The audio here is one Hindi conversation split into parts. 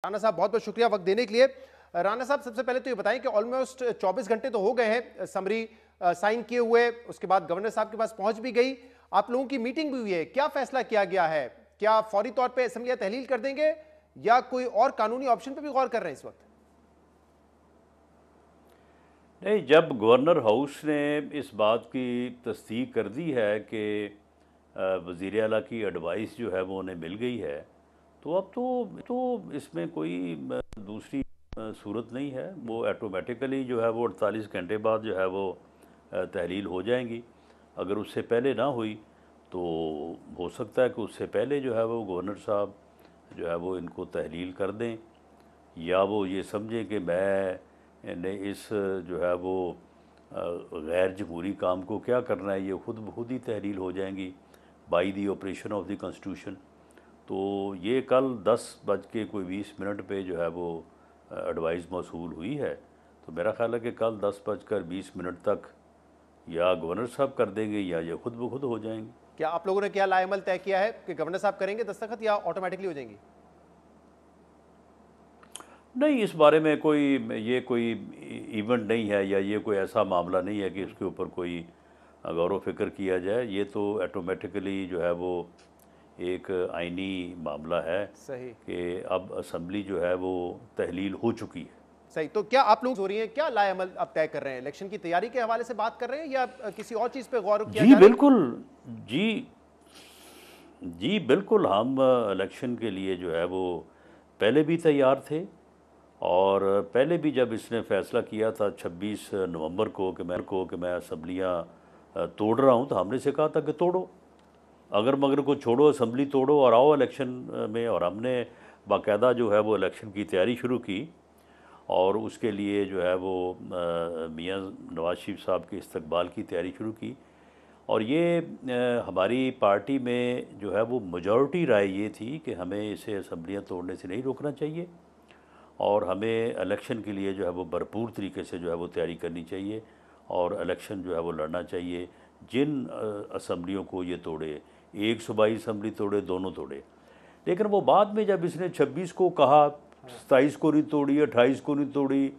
राणा साहब बहुत बहुत शुक्रिया वक्त देने के लिए। राणा साहब सबसे पहले तो ये बताएं कि ऑलमोस्ट 24 घंटे तो हो गए हैं समरी साइन किए हुए, उसके बाद गवर्नर साहब के पास पहुंच भी गई, आप लोगों की मीटिंग भी हुई है, क्या फैसला किया गया है? क्या फौरी तौर पे असेंबलियां तहलील कर देंगे या कोई और कानूनी ऑप्शन पे भी गौर कर रहे हैं इस वक्त? नहीं, जब गवर्नर हाउस ने इस बात की तस्दीक कर दी है कि वज़ीर आला की एडवाइस जो है वो उन्हें मिल गई है, तो अब तो इसमें कोई दूसरी सूरत नहीं है। वो ऑटोमेटिकली जो है वो 48 घंटे बाद जो है वो तहलील हो जाएंगी। अगर उससे पहले ना हुई तो हो सकता है कि उससे पहले जो है वो गवर्नर साहब जो है वो इनको तहलील कर दें, या वो ये समझें कि मैंने इस जो है वो गैर जमहूरी काम को क्या करना है, ये खुद ब खुद ही तहलील हो जाएंगी by the operation of the constitution. तो ये कल 10:20 पे जो है वो एडवाइस मौसूल हुई है। तो मेरा ख्याल है कि कल 10:20 तक या गवर्नर साहब कर देंगे या ये खुद ब खुद हो जाएंगे। क्या आप लोगों ने क्या लाएमल तय किया है कि गवर्नर साहब करेंगे दस्तखत या ऑटोमेटिकली हो जाएंगी? नहीं, इस बारे में कोई इवेंट नहीं है, या ये कोई ऐसा मामला नहीं है कि इसके ऊपर कोई गौर व फिक्र किया जाए। ये तो ऑटोमेटिकली जो है वो एक आइनी मामला है सही। कि अब असम्बली जो है वो तहलील हो चुकी है। सही, तो क्या आप लोग हो रही हैं, क्या लाएमल अब तय कर रहे हैं? इलेक्शन की तैयारी के हवाले से बात कर रहे हैं या किसी और चीज पे गौर किया जी जा रहा है? बिल्कुल। जी जी बिल्कुल, हम इलेक्शन के लिए जो है वो पहले भी तैयार थे। और पहले भी जब इसने फ़ैसला किया था 26 नवंबर को कि मैं असम्बलियाँ तोड़ रहा हूँ, तो हमने से कहा था कि तोड़ो, अगर मगर को छोड़ो, असम्बली तोड़ो और आओ इलेक्शन में। और हमने बाकायदा जो है वो इलेक्शन की तैयारी शुरू की, और उसके लिए जो है वो मियाँ नवाज शरीफ साहब के इस्तकबाल की तैयारी शुरू की। और ये हमारी पार्टी में जो है वो मेजॉरिटी राय ये थी कि हमें इसे असम्बलियाँ तोड़ने से नहीं रोकना चाहिए, और हमें इलेक्शन के लिए जो है वो भरपूर तरीके से जो है वो तैयारी करनी चाहिए, और इलेक्शन जो है वो लड़ना चाहिए। जिन असम्बलियों को ये तोड़े, एक सूबाई असम्बली तोड़े, दोनों तोड़े। लेकिन वो बाद में जब इसने 26 को कहा, 27 को नहीं तोड़ी, 28 को नहीं तोड़ी,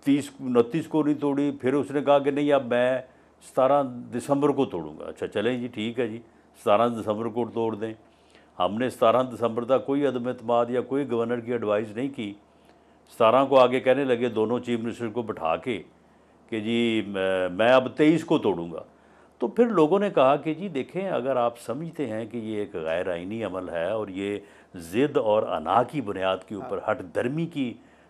30-29 को नहीं तोड़ी, फिर उसने कहा कि नहीं, अब मैं 17 दिसंबर को तोड़ूंगा। अच्छा चलें जी, ठीक है जी, 17 दिसंबर को तोड़ दें। हमने 17 दिसंबर तक कोई अदम एतमाद या कोई गवर्नर की एडवाइस नहीं की। 17 को आगे कहने लगे दोनों चीफ मिनिस्टर को बिठा के कि जी मैं अब 23 को तोड़ूंगा। तो फिर लोगों ने कहा कि जी देखें, अगर आप समझते हैं कि ये एक गैर आइनी अमल है और ये ज़िद और अना की बुनियाद के ऊपर, हट दर्मी की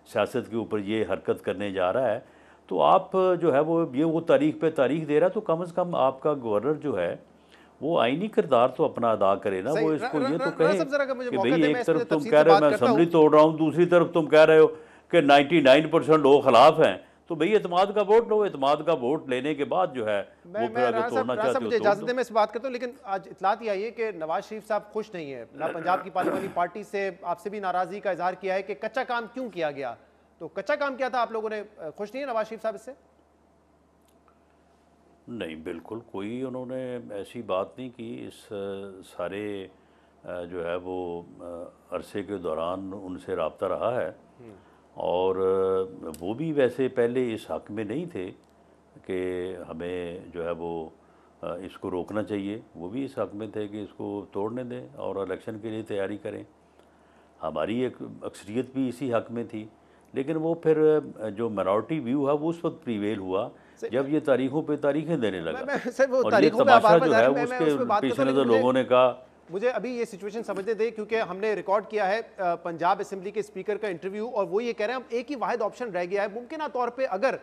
सियासत के ऊपर ये हरकत करने जा रहा है, तो आप जो है वो तारीख पे तारीख दे रहा है, तो कम से कम आपका गवर्नर जो है वो आइनी किरदार तो अपना अदा करे ना। सही। वो इसको ये तो राणा कहे साहब जरा अगर मुझे कि मौका भाई, दे, मैं एक इस पे तरफ तुम तफसील कह से रहे हो बात मैं करता असम्बली हूँ। तोड़ रहा हूँ, दूसरी तरफ तुम कह रहे हो कि 99% लोग खिलाफ हैं। तो भाई एतमाद का वोट लो, एतमाद का वोट लेने के बाद जो है वो फिर मैं अगर तोड़ना राणा साहब चाहते हो मुझे तोड़ इजाजत दो। दें, मैं इस बात करता हूँ, लेकिन आज इतलात ये आई है कि नवाज शरीफ साहब खुश नहीं है ना, पंजाब की पार्लियामेंट्री पार्टी से आपसे भी नाराजगी का इजहार किया है कि कच्चा काम क्यों किया गया। तो कच्चा काम क्या था, आप लोगों ने खुश नहीं है नवाज शरीफ साहब इससे? नहीं, बिल्कुल कोई उन्होंने ऐसी बात नहीं की। इस सारे जो है वो अरसे के दौरान उनसे रब्ता रहा है, और वो भी वैसे पहले इस हक़ में नहीं थे कि हमें जो है वो इसको रोकना चाहिए। वो भी इस हक़ में थे कि इसको तोड़ने दें और इलेक्शन के लिए तैयारी करें। हमारी एक अक्सरियत भी इसी हक़ में थी। लेकिन वो फिर जो मिनॉरिटी व्यू है वो उस वक्त प्रीवेल हुआ जब ये तारीखों पे तारीखें देने लगा। मैं सर वो और ये तारीखों पे आप तमाशा बार बार जो जा है रहे हैं, मैं उसके उस पर बात पेश करता हूँ, लेकिन नज़र लोगों ने कहा। मुझे अभी ये सिचुएशन समझने दें, क्योंकि हमने रिकॉर्ड किया है पंजाब असेंबली के स्पीकर का इंटरव्यू, और वो ये कह रहे हैं अब एक ही वाहिद ऑप्शन रह गया है मुमकिन तौर पे, अगर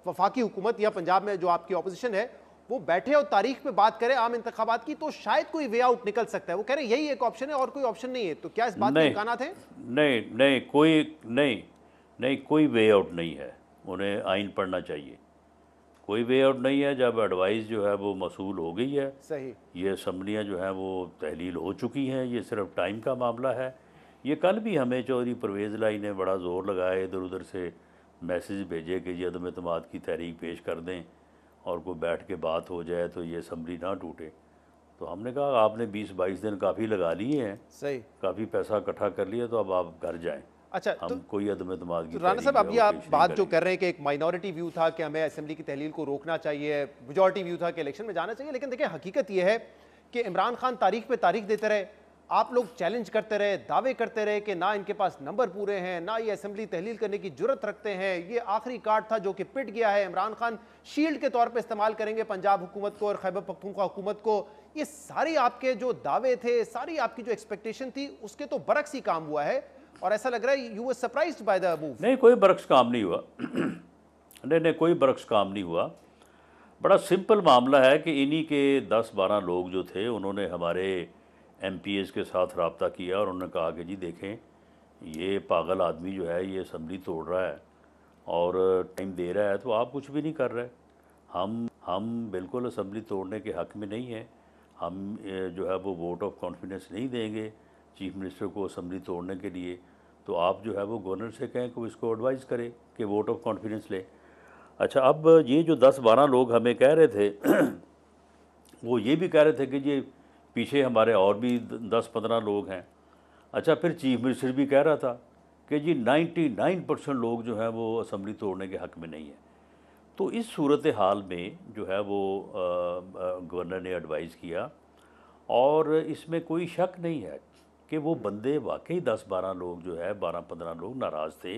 वफाकी हुकूमत या पंजाब में जो आपकी ऑपोजिशन है वो बैठे और तारीख पे बात करे आम इंतखाबात की, तो शायद कोई वे आउट निकल सकता है। वो कह रहे हैं यही एक ऑप्शन है और कोई ऑप्शन नहीं है। तो क्या इस बात के नहीं इम्कानात हैं? नहीं नहीं कोई नहीं नहीं कोई वे आउट नहीं है। उन्हें आइन पढ़ना चाहिए। कोई वे आउट नहीं है। जब एडवाइस जो है वो मसूल हो गई है, सही। ये असम्बलियाँ जो हैं वो तहलील हो चुकी हैं, ये सिर्फ टाइम का मामला है। ये कल भी हमें चौधरी परवेज़ लाई ने बड़ा ज़ोर लगाया, इधर उधर से मैसेज भेजे कि ये अदम एतमाद की तहरीक पेश कर दें और कोई बैठ के बात हो जाए तो ये असम्बली ना टूटे। तो हमने कहा आपने 20-22 दिन काफ़ी लगा लिए हैं, सही। काफ़ी पैसा इकट्ठा कर लिया, तो अब आप घर जाएं। अच्छा, हम कोई अदम एतमाद की तो राणा तहरीक साहब जो है अभी वो आप पेश नहीं बात जो करेंगे। कर रहे हैं कि एक माइनॉरिटी व्यू था कि हमें असेंबली की तहलील को रोकना चाहिए, मेजॉरिटी व्यू था कि इलेक्शन में जाना चाहिए, लेकिन देखिए हकीकत यह है कि इमरान खान तारीख पे तारीख देते रहे, आप लोग चैलेंज करते रहे, दावे करते रहे कि ना इनके पास नंबर पूरे हैं, ना ये असेंबली तहलील करने की जुर्रत रखते हैं, ये आखिरी कार्ड था जो कि पिट गया है, इमरान खान शील्ड के तौर पे इस्तेमाल करेंगे पंजाब हुकूमत को और खैबर पख्तूनख्वा हुकूमत को। ये सारी आपके जो दावे थे, सारी आपकी जो एक्सपेक्टेशन थी, उसके तो बरक्स ही काम हुआ है और ऐसा लग रहा है you were surprised by the move. नहीं, कोई बरक्स काम नहीं हुआ। नहीं नहीं, कोई बरक्स काम नहीं हुआ। बड़ा सिंपल मामला है कि इन्हीं के 10-12 लोग जो थे, उन्होंने हमारे MPs के साथ रब्ता किया और उन्होंने कहा कि जी देखें, ये पागल आदमी जो है ये असेंबली तोड़ रहा है और टाइम दे रहा है, तो आप कुछ भी नहीं कर रहे। हम बिल्कुल असेंबली तोड़ने के हक़ में नहीं हैं। हम जो है वो वोट ऑफ कॉन्फिडेंस नहीं देंगे चीफ मिनिस्टर को असेंबली तोड़ने के लिए। तो आप जो है वो गवर्नर से कहें कि इसको एडवाइस करे कि वोट ऑफ कॉन्फिडेंस ले। अच्छा, अब ये जो 10-12 लोग हमें कह रहे थे वो ये भी कह रहे थे कि ये पीछे हमारे और भी 10-15 लोग हैं। अच्छा, फिर चीफ मिनिस्टर भी कह रहा था कि जी 99% लोग जो हैं वो असेंबली तोड़ने के हक़ में नहीं है। तो इस सूरत हाल में जो है वो गवर्नर ने एडवाइस किया और इसमें कोई शक नहीं है कि वो बंदे वाकई 10-12 लोग जो है 12-15 लोग नाराज़ थे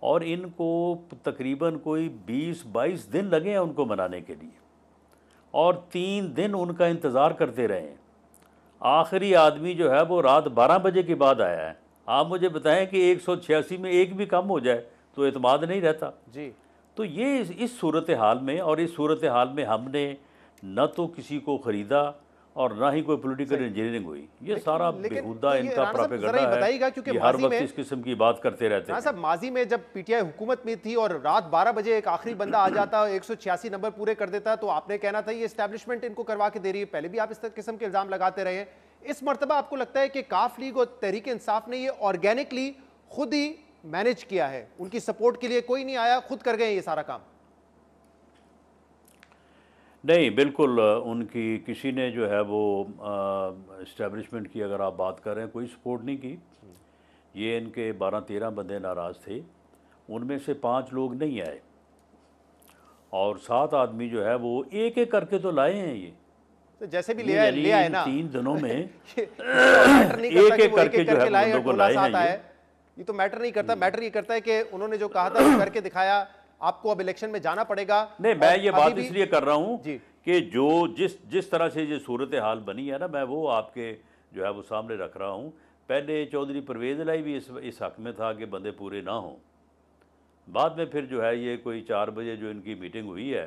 और इनको तकरीबन कोई 20-22 दिन लगे हैं उनको मनाने के लिए और 3 दिन उनका इंतज़ार करते रहे हैं। आखिरी आदमी जो है वो रात 12 बजे के बाद आया है। आप मुझे बताएं कि 186 में एक भी कम हो जाए तो एतमाद नहीं रहता जी। तो ये इस सूरत हाल में और इस सूरत हाल में हमने न तो किसी को ख़रीदा और ना ही कोई पॉलिटिकल इंजीनियरिंग हुई। ये सारा बेहुदा इनका प्रोपेगेंडा है, क्योंकि ये हर वक्त इस किस्म की बात करते रहते हैं। साहब, माजी में जब पीटीआई हुकूमत में थी और रात 12 बजे एक आखिरी बंदा आ जाता 186 नंबर पूरे कर देता तो आपने कहना था ये एस्टैब्लिशमेंट इनको करवा के दे रही है। पहले भी आप इस किस्म के इल्जाम लगाते रहे हैं। इस मरतबा आपको लगता है कि काफ लीग और तहरीक इंसाफ ने ये ऑर्गेनिकली खुद ही मैनेज किया है, उनकी सपोर्ट के लिए कोई नहीं आया, खुद कर गए ये सारा काम? नहीं, बिल्कुल उनकी किसी ने जो है वो इस्टेब्लिशमेंट की अगर आप बात कर रहे हैं, कोई सपोर्ट नहीं की। ये इनके 12-13 बंदे नाराज़ थे, उनमें से 5 लोग नहीं आए और 7 आदमी जो है वो एक एक करके तो लाए हैं। ये तो जैसे भी ले आए ना 3 दिनों में एक एक करके जो है बंदों को लाए हैं। ये तो मैटर नहीं करता। मैटर ये करता है कि उन्होंने जो कहा था वो करके दिखाया। आपको अब इलेक्शन में जाना पड़ेगा। नहीं, मैं ये बात इसलिए कर रहा हूँ कि जो जिस तरह से ये सूरत हाल बनी है ना, मैं वो आपके जो है वो सामने रख रहा हूँ। पहले चौधरी परवेज़ इलाही भी इस हक़ में था कि बंदे पूरे ना हों। बाद में फिर जो है ये कोई 4 बजे जो इनकी मीटिंग हुई है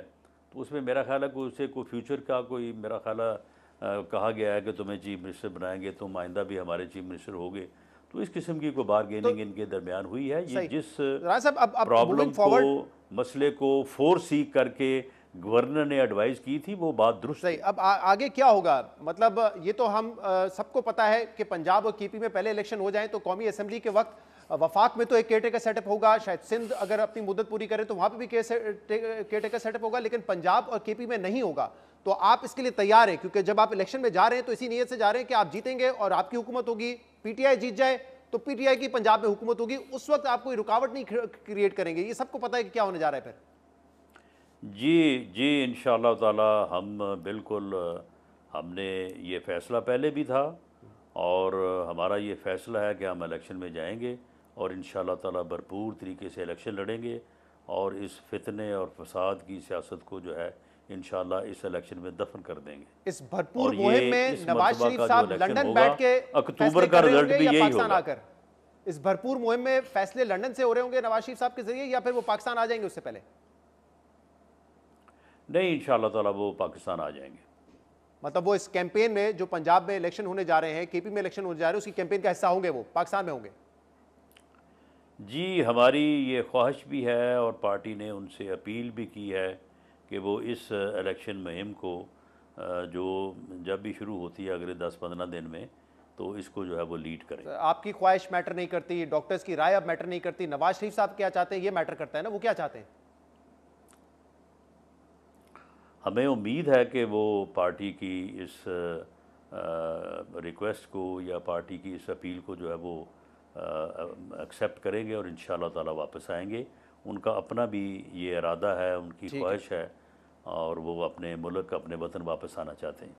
तो उसमें मेरा ख्याल है कि उससे कोई फ्यूचर का कोई मेरा ख्याल है कहा गया है कि तुम्हें चीफ मिनिस्टर बनाएंगे, तुम आइंदा भी हमारे चीफ मिनिस्टर होगे। तो इस किस्म की कोई बारगेनिंग इनके दरमियान हुई है। ये जिस प्रॉब्लम को, मसले को फोरसी करके गवर्नर ने एडवाइस की थी वो बात दुरुस्त सही। अब आगे क्या होगा? मतलब ये तो हम सबको पता है कि पंजाब और केपी में पहले इलेक्शन हो जाए तो कौमी असेंबली के वक्त वफाक में तो एक केयरटेकर सेटअप होगा, शायद सिंध अगर अपनी मुद्दत पूरी करे तो वहां पे भी केयरटेकर सेटअप होगा, लेकिन पंजाब और केपी में नहीं होगा। तो आप इसके लिए तैयार हैं? क्योंकि जब आप इलेक्शन में जा रहे हैं तो इसी नीयत से जा रहे हैं कि आप जीतेंगे और आपकी हुकूमत होगी। पीटीआई जीत जाए तो पीटीआई की पंजाब में हुकूमत होगी, उस वक्त आप कोई रुकावट नहीं क्रिएट करेंगे। ये सबको पता है कि क्या होने जा रहा है फिर। जी इंशाअल्लाह ताला हम बिल्कुल, हमने ये फ़ैसला पहले भी था और हमारा ये फ़ैसला है कि हम इलेक्शन में जाएंगे और इंशाअल्लाह ताला भरपूर तरीके से इलेक्शन लड़ेंगे और इस फितने और फसाद की सियासत को जो है इंशाअल्लाह इस इलेक्शन में दफन कर देंगे। इस भरपूर मुहिम में नवाज शरीफ साहब लंदन बैठ के अक्टूबर का रिजल्ट भी यही होगा। इस भरपूर मुहिम में फैसले लंदन से हो रहे होंगे नवाज शरीफ साहब के जरिए, या फिर वो पाकिस्तान आ जाएंगे उससे पहले? नहीं, इंशाअल्लाह ताला वो पाकिस्तान आ जाएंगे। मतलब वो इस कैंपेन में जो पंजाब में इलेक्शन होने जा रहे हैं, केपी में इलेक्शन होने जा रहे हैं, उसकी कैंपेन का हिस्सा होंगे, वो पाकिस्तान में होंगे? जी, हमारी ये ख्वाहिश भी है और पार्टी ने उनसे अपील भी की है कि वो इस इलेक्शन मुहिम को जो जब भी शुरू होती है अगले 10-15 दिन में, तो इसको जो है वो लीड करें। आपकी ख्वाहिश मैटर नहीं करती, डॉक्टर्स की राय अब मैटर नहीं करती, नवाज शरीफ साहब क्या चाहते हैं ये मैटर करता है ना, वो क्या चाहते हैं? हमें उम्मीद है कि वो पार्टी की इस रिक्वेस्ट को या पार्टी की इस अपील को जो है वो एक्सेप्ट करेंगे और इंशाल्लाह ताला वापस आएंगे। उनका अपना भी ये इरादा है, उनकी ठीक है। ख्वाहिश है और वो अपने मुल्क, अपने वतन वापस आना चाहते हैं।